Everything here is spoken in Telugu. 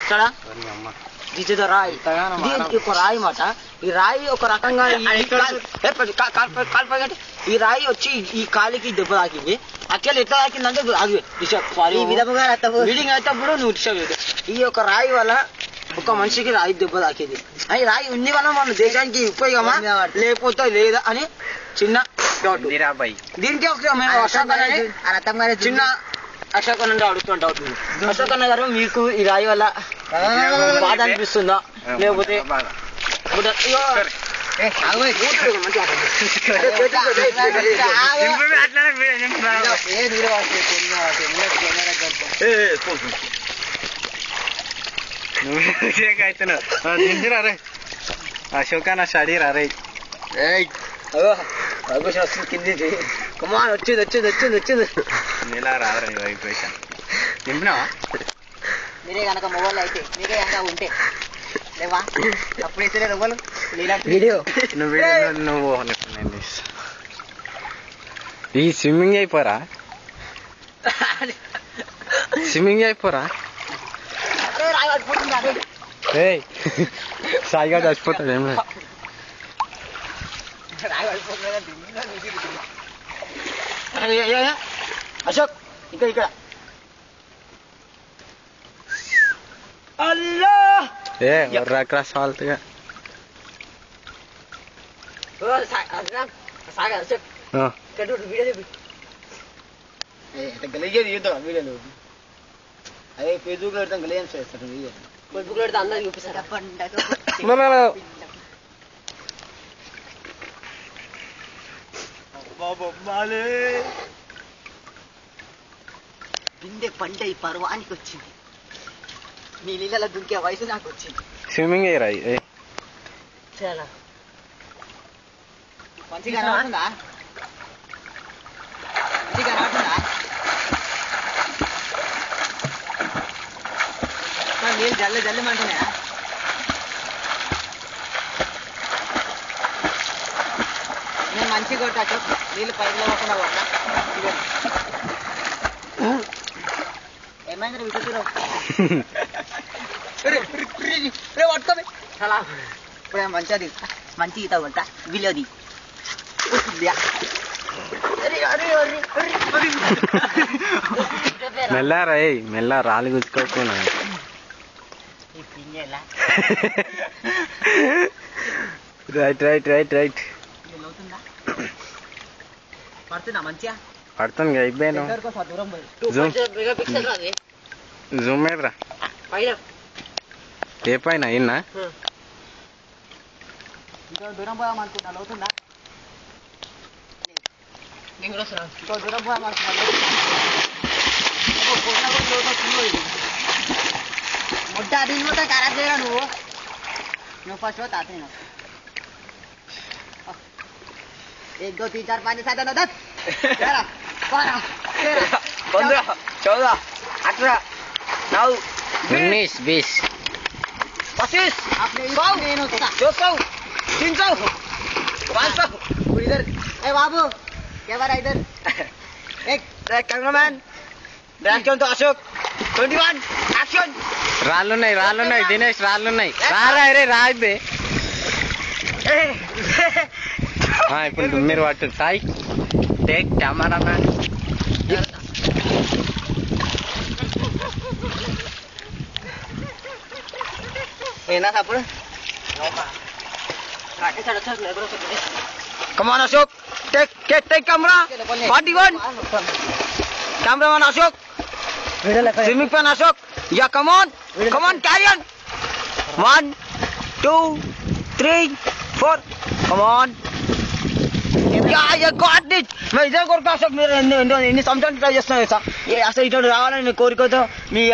సడా దిస్ ఇస్ ద రాయి. దీనికి ఒక రాయి మాట. ఈ రాయి ఒక రకంగా ఈ రాయి వచ్చి ఈ కాలికి దెబ్బ తాకింది. యాక్చువల్ ఎట్లా తాకిందంటే అది సారీ బిల్డింగ్ అయినప్పుడు నువ్వు డిస్టర్బ్ చేయదు. ఈ యొక్క రాయి వల్ల ఒక మనిషికి రాయి దెబ్బ తాకింది. ఈ రాయి ఉంది వల్ల మన దేశానికి ఉపయోగమా లేకపోతే లేదా అని చిన్న డౌట్. దీనికి ఒక చిన్న అశోక్ అన్న అడుగుతున్న డౌట్. అశోక్ అన్న గారు మీకు ఈ రాయి వల్ల బాధ అనిపిస్తుందా లేకపోతే అశోక్ అన్న స్టడీ రా రే కింది కమాన్ వచ్చింది ఇలా రాదురా వైబ్రేషన్ నింపినావా? మీరే కనుక మొబైల్ అయితే మీరే కనుక ఉంటే లేవా అప్పుడు వేసే మొబైల్ వీడియో నువ్వు ఈ స్విమ్మింగ్ అయిపోరా సాయిగా చచ్చిపోతాడు ఏం లేదు. అశోక్ ఇక్కడ అల్లా క్రాస్ వాళ్ళగా వీడియోలు అదే ఫేస్బుక్ లో పెడతాం గలేం చేస్తాడు. ఫేస్బుక్ లో పెడితే అందరు చూపిస్తారు. బిందె పంట ఈ పర్వానికి వచ్చింది. నీ నీళ్ళలో దుంకే వయసు నాకు వచ్చింది. స్విమ్మింగ్ అయ్యారా చాలా మంచిగా రావుతుందా నీళ్ళు జల్లమంటున్నాయా? నేను మంచిగా కొట్టా నీళ్ళు పైపులో పోకుండా కొట్టా. ఏమైంది విసుకురావు పట్టుకోండి చాలా ఇప్పుడు మంచిది మంచి ఈత కొట్టా విలోది మెల్లారా మెల్లా రాళ్ళు గుచ్చుకోకుండా రైట్ పడుతున్నా మంచిగా పడుతుంది అయిపోయాను. జూమ్ మీదరా ఏ పైన అయినా దూరం పోయామనుకుంటా అవుతుందా? దూరం పోయామనుకుంటా ముద్ద దీని మొత్తం ఖరాబ్ చేయరా నువ్వు ఫస్ట్ తాత 1 2 3 4 5 7 8 10 12 13 14 18 19 19 20 25 200 300 500 इधर ए बाबू क्या बार इधर एक कैमरामैन ब्रैंचन तो अशोक 21 एक्शन రాళ్ళున్నాయి దినేష్ రాళ్ళున్నాయి రాయిదే ఇప్పుడు మీరు పట్టు సాయి టేక్ కెమెరామ్యాన్ ఏనా అప్పుడు Come on Ashok, take camera. 41. Cameraman Ashok. Swimming fan Ashok. Yeah, come on, carry on. 1, 2, 3, 4. Come on. Yeah, you got it. मैं इधर कोर का अशोक मेरे इन्हें समझाने ट्राई చేస్తున్నా ये అసలు ఇటు రావాలని కోరికతో మీ